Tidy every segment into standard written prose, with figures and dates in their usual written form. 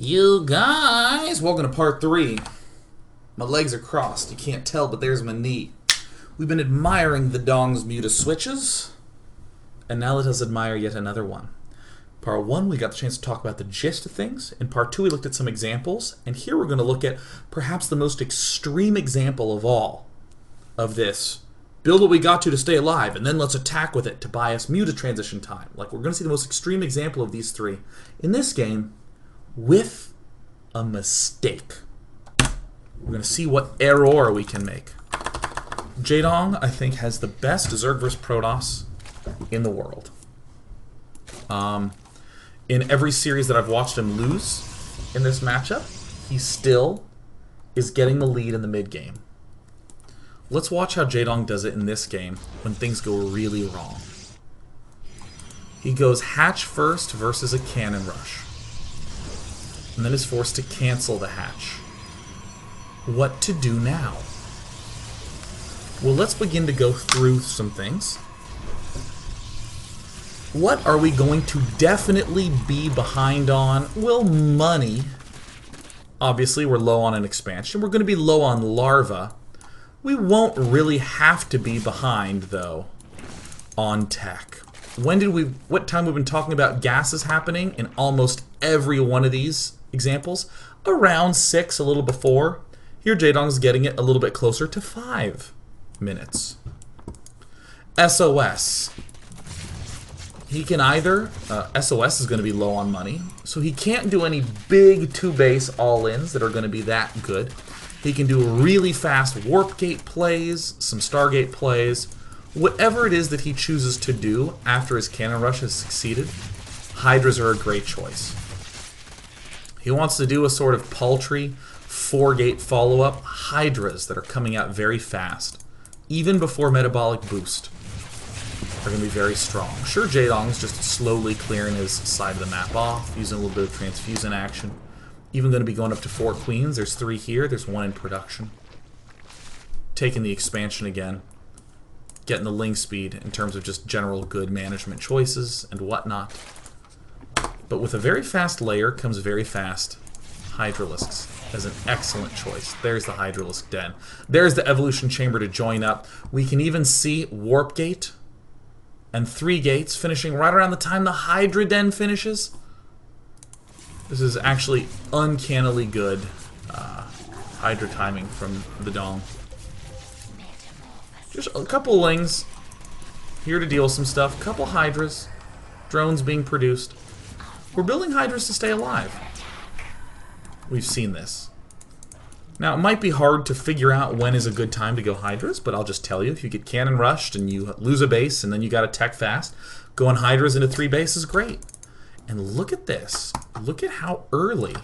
You guys, welcome to part 3. My legs are crossed. You can't tell, but there's my knee. We've been admiring the Dong's Muta Switches, and now let us admire yet another one. Part 1, we got the chance to talk about the gist of things. In part 2, we looked at some examples, and here we're going to look at perhaps the most extreme example of all of this. Build what we got to stay alive, and then let's attack with it to buy us Muta transition time. Like, we're going to see the most extreme example of these three in this game with a mistake. We're going to see what error we can make. Jaedong, I think, has the best Zerg vs. Protoss in the world. In every series that I've watched him lose in this matchup, he still is getting the lead in the mid-game. Let's watch how Jaedong does it in this game when things go really wrong. He goes hatch first versus a cannon rush, and then is forced to cancel the hatch. What to do now? Well, let's begin to go through some things. What are we going to definitely be behind on? Well, money. Obviously, we're low on an expansion. We're going to be low on Larvae. We won't really have to be behind, though, on tech. What time we've been talking about gases happening in almost every one of these examples? Around 6, a little before. Here, Jaedong's getting it a little bit closer to 5 minutes. SOS. He can either, SOS is going to be low on money, so he can't do any big 2-base all-ins that are going to be that good. He can do really fast warp gate plays, some Stargate plays, whatever it is that he chooses to do after his cannon rush has succeeded. Hydras are a great choice. He wants to do a sort of paltry 4-gate follow-up. Hydras that are coming out very fast, even before metabolic boost, are going to be very strong. Sure, Jaedong's just slowly clearing his side of the map off, using a little bit of transfusion action. Even going to be going up to 4 queens. There's 3 here. There's 1 in production. Taking the expansion again. Getting the ling speed in terms of just general good management choices and whatnot. But with a very fast layer comes very fast Hydralisks as an excellent choice. There's the Hydralisk Den. There's the evolution chamber to join up. We can even see warp gate and 3 gates finishing right around the time the Hydra Den finishes. This is actually uncannily good Hydra timing from the Dong. Just a couple lings here to deal with some stuff. Couple Hydras. Drones being produced. We're building Hydras to stay alive. We've seen this. Now, it might be hard to figure out when is a good time to go Hydras, but I'll just tell you, if you get cannon rushed and you lose a base and then you got to tech fast, going Hydras into 3 base is great. And look at this. Look at how early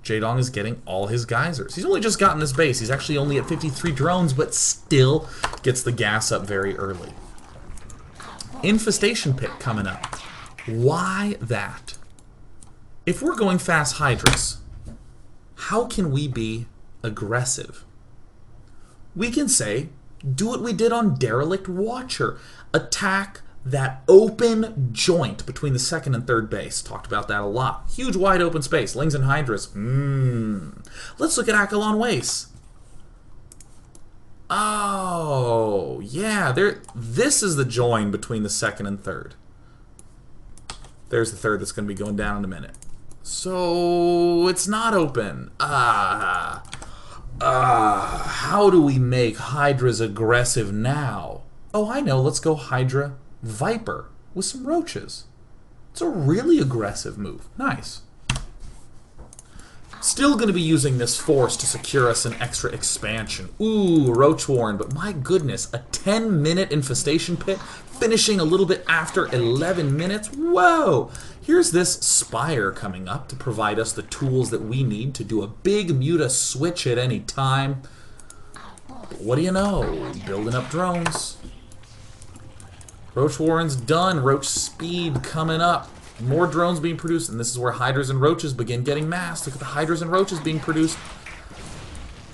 Jaedong is getting all his geysers. He's only just gotten this base. He's actually only at 53 drones, but still gets the gas up very early. Infestation pit coming up. Why that? If we're going fast Hydras, how can we be aggressive? We can say, do what we did on Derelict Watcher. Attack that open joint between the 2nd and 3rd base. Talked about that a lot. Huge wide open space. Lings and Hydras. Let's look at Akalon Waste. Oh, yeah. This is the join between the 2nd and 3rd. There's the 3rd that's going to be going down in a minute. So it's not open. How do we make Hydras aggressive now? Oh, I know. Let's go Hydra Viper with some roaches. It's a really aggressive move. Nice. Still going to be using this force to secure us an extra expansion. Ooh, Roach Warren, but my goodness, a 10-minute infestation pit finishing a little bit after 11 minutes. Whoa! Here's this Spire coming up to provide us the tools that we need to do a big Muta Switch at any time. But what do you know? Building up drones. Roach Warren's done. Roach speed coming up. More drones being produced, and this is where Hydras and Roaches begin getting massed. Look at the Hydras and Roaches being produced.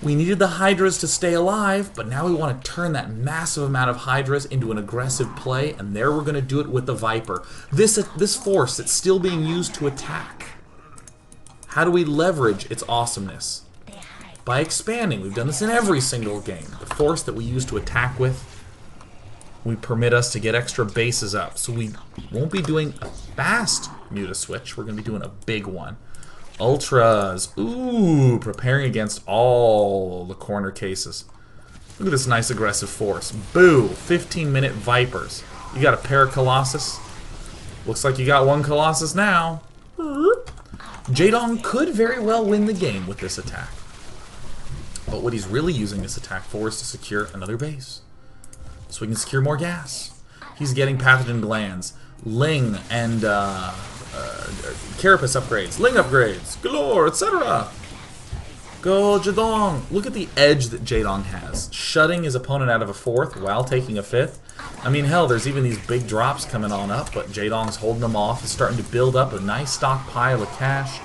We needed the Hydras to stay alive, but now we want to turn that massive amount of Hydras into an aggressive play, and there we're going to do it with the Viper. This force that's still being used to attack How do we leverage its awesomeness? By expanding. We've done this in every single game. The force that we use to attack with, we permit us to get extra bases up. So we won't be doing a fast Muta Switch. We're going to be doing a big one. Ultras. Ooh, preparing against all the corner cases. Look at this nice aggressive force. Boo, 15-minute Vipers. You got a pair of Colossus. Looks like you got one Colossus now. Jaedong could very well win the game with this attack. But what he's really using this attack for is to secure another base. So we can secure more gas. He's getting pathogen glands, Ling, and Carapace upgrades, Ling upgrades, galore, etc. Go Jaedong! Look at the edge that Jaedong has. Shutting his opponent out of a 4th while taking a 5th. I mean, hell, there's even these big drops coming on up, but Jaedong's holding them off. He's starting to build up a nice stockpile of cash.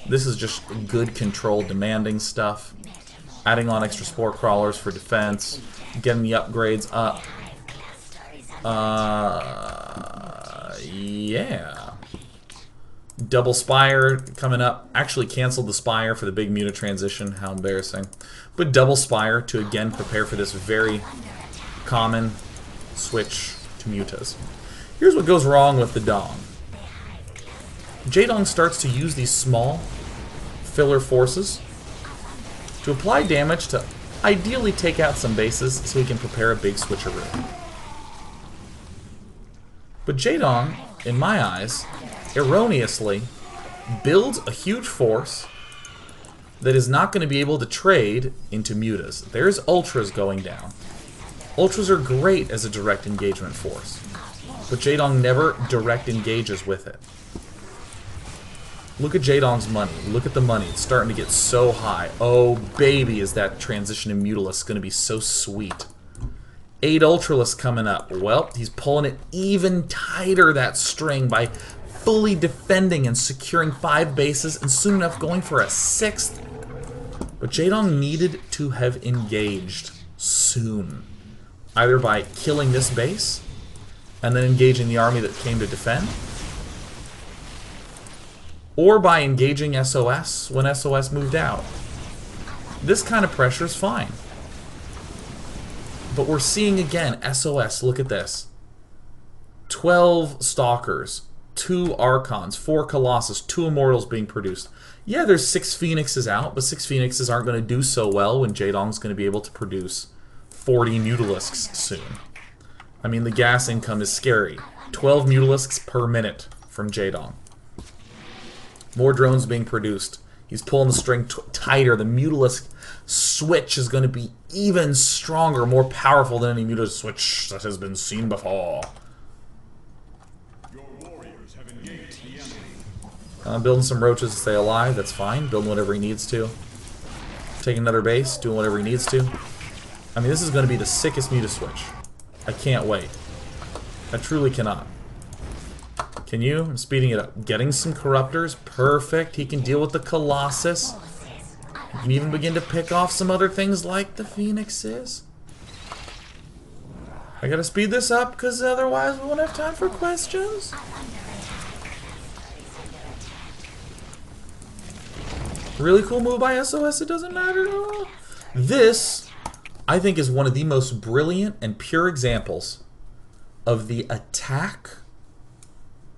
This is just good control demanding stuff. Adding on extra spore crawlers for defense. Getting the upgrades up. Yeah. Double Spire coming up. Actually canceled the Spire for the big Muta transition. How embarrassing. But double Spire to again prepare for this very common switch to Mutas. Here's what goes wrong with the Dong. Jaedong starts to use these small filler forces to apply damage to ideally take out some bases so he can prepare a big switcheroo. But Jaedong, in my eyes, erroneously builds a huge force that is not going to be able to trade into Mutas. There's Ultras going down. Ultras are great as a direct engagement force, but Jaedong never direct engages with it. Look at Jaedong's money. Look at the money. It's starting to get so high. Oh, baby, is that transition in Mutalisks going to be so sweet. 8 Ultralisks coming up. Well, he's pulling it even tighter, that string, by fully defending and securing 5 bases and soon enough going for a 6th. But Jaedong needed to have engaged soon. Either by killing this base and then engaging the army that came to defend, or by engaging SOS when SOS moved out. This kind of pressure is fine. But we're seeing again, SOS, look at this. 12 Stalkers, 2 Archons, 4 Colossus, 2 Immortals being produced. Yeah, there's 6 Phoenixes out, but 6 Phoenixes aren't going to do so well when Jaedong's going to be able to produce 40 Mutalisks soon. I mean, the gas income is scary. 12 Mutalisks per minute from Jaedong. More drones being produced. He's pulling the string tighter. The Mutalisk switch is going to be even stronger, more powerful than any Muta switch that has been seen before. Building some roaches to stay alive, that's fine. Building whatever he needs to. Taking another base, doing whatever he needs to. I mean, this is going to be the sickest Muta switch. I can't wait. I truly cannot. Can you? I'm speeding it up. Getting some Corruptors. Perfect. He can deal with the Colossus. He can even begin to pick off some other things like the Phoenixes. I gotta speed this up because otherwise we won't have time for questions. Really cool move by SOS. It doesn't matter at all. This, I think, is one of the most brilliant and pure examples of the attack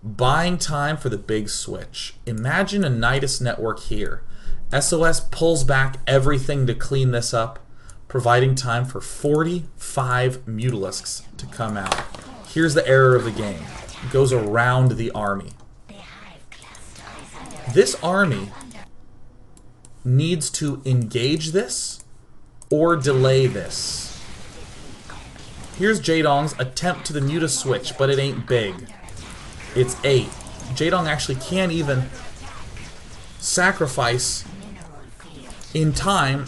buying time for the big switch. Imagine a Nidus network here. SOS pulls back everything to clean this up, providing time for 45 Mutalisks to come out. Here's the error of the game. It goes around the army. This army needs to engage this or delay this. Here's Jaedong's attempt to the Muta switch, but it ain't big. It's 8. Jaedong actually can't even sacrifice in time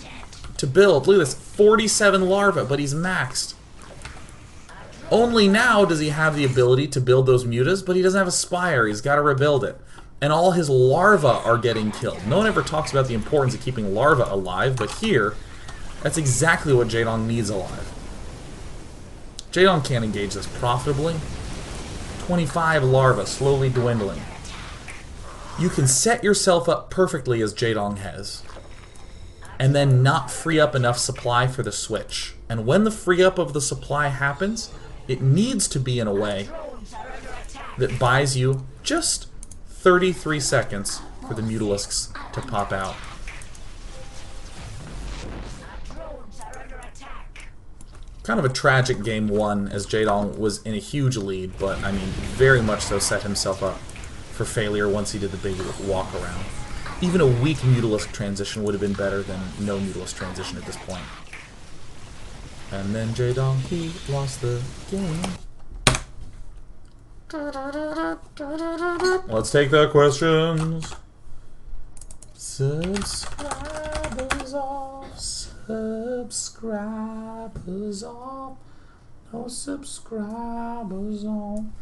to build. Look at this, 47 larvae, but he's maxed. Only now does he have the ability to build those mutas, but he doesn't have a spire. He's got to rebuild it. And all his larvae are getting killed. No one ever talks about the importance of keeping larvae alive, but here, that's exactly what Jaedong needs alive. Jaedong can't engage this profitably. 25 larvae slowly dwindling. you can set yourself up perfectly as Jaedong has, and then not free up enough supply for the switch. And when the free up of the supply happens, it needs to be in a way that buys you just 33 seconds for the mutalisks to pop out. Kind of a tragic game one, as Jaedong was in a huge lead, but I mean, very much so set himself up for failure once he did the big walk around. Even a weak mutalisk transition would have been better than no mutalisk transition at this point. And then Jaedong, he lost the game. Let's take the questions. Subscribers off. Subscribers off. No subscribers on.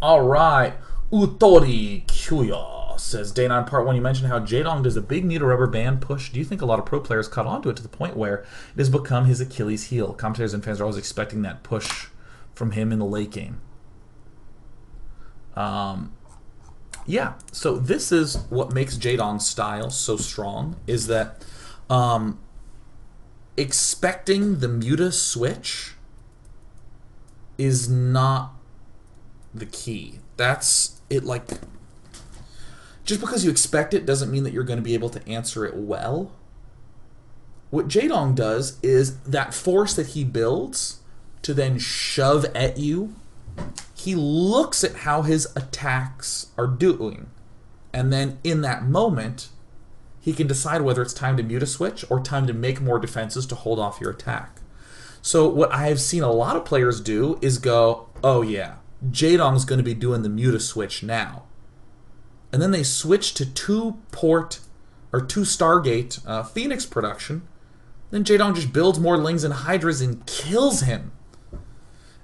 Alright. Utori Kyuya says, Day 9 Part 1, you mentioned how Jaedong does a big Muta rubber band push. Do you think a lot of pro players caught onto it to the point where it has become his Achilles heel? Commentators and fans are always expecting that push from him in the late game. Yeah, so this is what makes Jaedong's style so strong, is that expecting the Muta Switch is not the key. That's it. Like, just because you expect it doesn't mean that you're going to be able to answer it well. What Jaedong does is that force that he builds to then shove at you, he looks at how his attacks are doing, and then in that moment he can decide whether it's time to Muta Switch or time to make more defenses to hold off your attack. So what I have seen a lot of players do is go, oh yeah, Jaedong's going to be doing the Muta Switch now. And then they switch to two Stargate Phoenix production. Then Jaedong just builds more Lings and Hydras and kills him.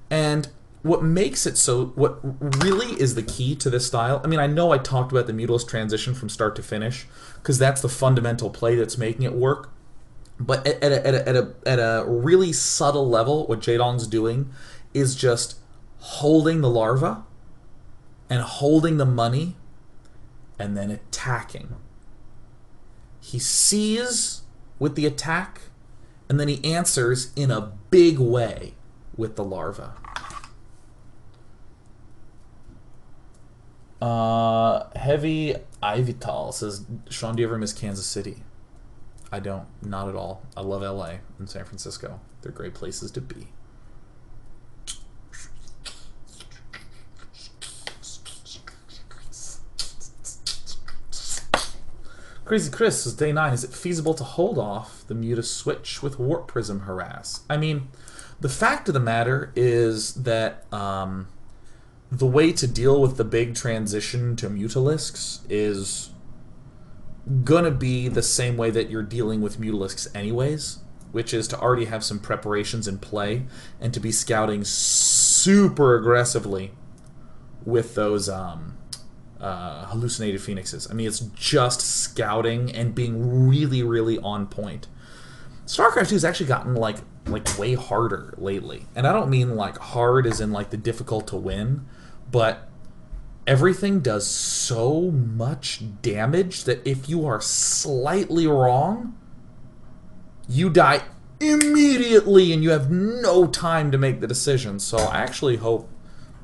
And what makes it so, what really is the key to this style, I mean, I know I talked about the Mutalisks transition from start to finish, because that's the fundamental play that's making it work. But at a really subtle level, what Jaedong's doing is just holding the larva and holding the money and then attacking. He sees with the attack and then he answers in a big way with the larva. Heavy Ivital says, Sean, do you ever miss Kansas City? I don't. Not at all. I love LA and San Francisco. They're great places to be. Crazy Chris says, Day 9, is it feasible to hold off the Muta Switch with Warp Prism Harass? I mean, the fact of the matter is that the way to deal with the big transition to mutalisks is gonna be the same way that you're dealing with mutalisks anyways, which is to already have some preparations in play and to be scouting super aggressively with those hallucinated phoenixes. I mean, it's just scouting and being really, really on point. StarCraft 2 has actually gotten like way harder lately, and I don't mean like hard as in like the difficult to win, but everything does so much damage that if you are slightly wrong, you die immediately and you have no time to make the decision. So I actually hope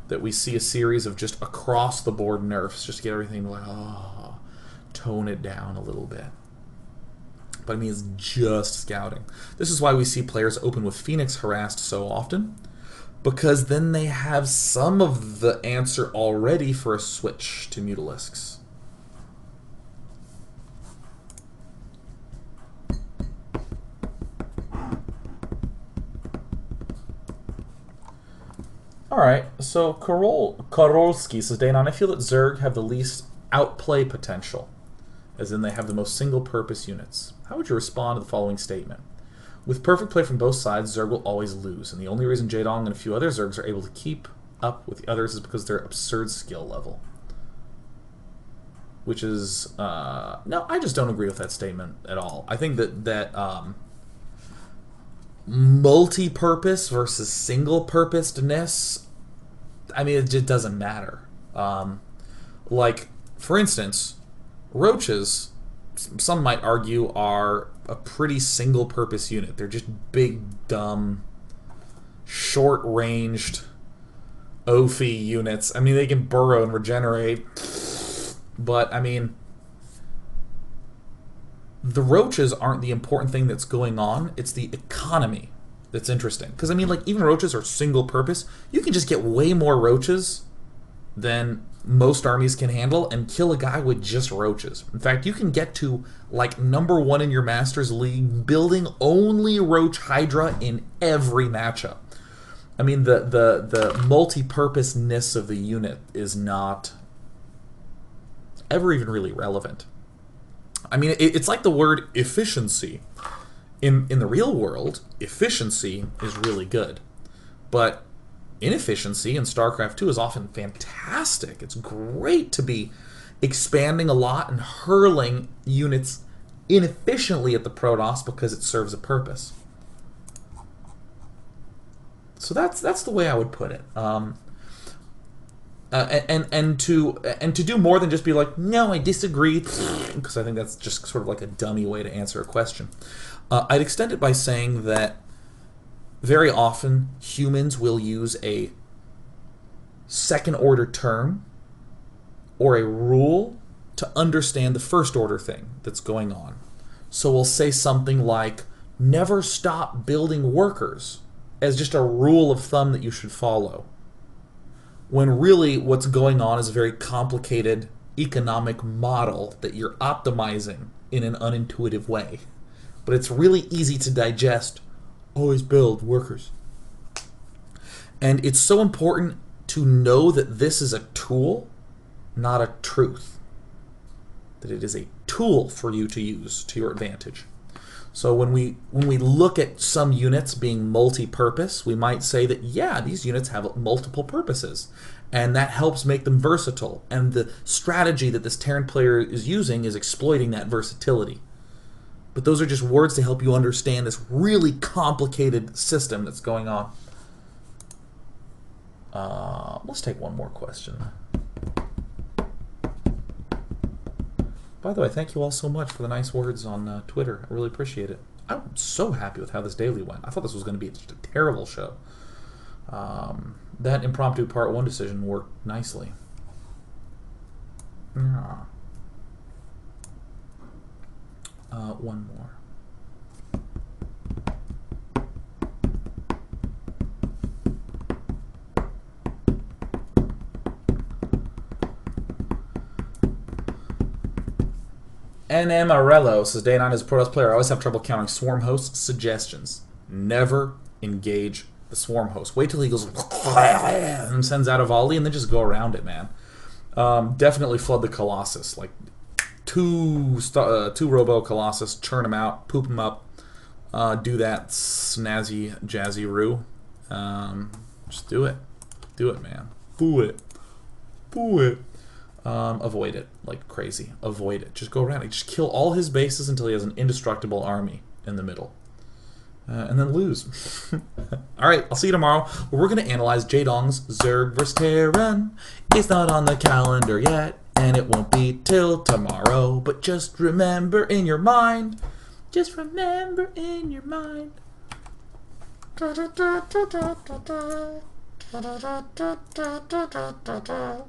that we see a series of just across-the-board nerfs just to get everything like, oh, tone it down a little bit. But I mean, it's just scouting. This is why we see players open with Phoenix harassed so often, because then they have some of the answer already for a switch to mutalisks. Alright, so Karolski says, Day 9, I feel that Zerg have the least outplay potential, as in they have the most single-purpose units. How would you respond to the following statement? With perfect play from both sides, Zerg will always lose, and the only reason Jaedong and a few other Zergs are able to keep up with the others is because of their absurd skill level. Which is, no, I just don't agree with that statement at all. I think that multi-purpose versus single-purposedness, I mean, it just doesn't matter. Like, For instance, roaches, some might argue, are a pretty single-purpose unit. They're just big, dumb, short-ranged, Ophi units. I mean, they can burrow and regenerate, but, I mean, the roaches aren't the important thing that's going on. It's the economy that's interesting. Because, I mean, like, even roaches are single-purpose. You can just get way more roaches than most armies can handle and kill a guy with just roaches. In fact, you can get to, like, #1 in your Masters League building only Roach Hydra in every matchup. I mean, the multi-purposeness of the unit is not ever even really relevant. I mean, it's like the word efficiency. In the real world, efficiency is really good. But inefficiency in StarCraft 2 is often fantastic. It's great to be expanding a lot and hurling units inefficiently at the Protoss because it serves a purpose. So that's the way I would put it. And to do more than just be like, no, I disagree, because I think that's just sort of like a dummy way to answer a question. I'd extend it by saying that very often humans will use a second-order term or a rule to understand the first-order thing that's going on. So we'll say something like, never stop building workers, as just a rule of thumb that you should follow, when really what's going on is a very complicated economic model that you're optimizing in an unintuitive way. But it's really easy to digest. Always build workers. And it's so important to know that this is a tool, not a truth. That it is a tool for you to use to your advantage. So when we look at some units being multi-purpose, we might say that, yeah, these units have multiple purposes. And that helps make them versatile. And the strategy that this Terran player is using is exploiting that versatility. But those are just words to help you understand this really complicated system that's going on. Let's take one more question. By the way, thank you all so much for the nice words on Twitter. I really appreciate it. I'm so happy with how this daily went. I thought this was going to be just a terrible show. That impromptu part 1 decision worked nicely. Yeah. One more. NM Arello says, Day 9 as a Protoss player, I always have trouble countering swarm hosts. Suggestions. Never engage the swarm host. Wait till he goes and sends out a volley and then just go around it, man. Definitely flood the Colossus. Like, two Robo Colossus, churn them out, poop them up, do that snazzy, jazzy-roo. Just do it. Do it, man. Do it. Do it. Avoid it like crazy. Avoid it. Just go around it. Just kill all his bases until he has an indestructible army in the middle. And then lose. Alright, I'll see you tomorrow, where we're going to analyze Jaedong's Zerg vs. Terran. It's not on the calendar yet, and it won't be till tomorrow. But just remember in your mind. Just remember in your mind. Da, da, da, da, da, da, da. Da, da, da, da, da, da, da.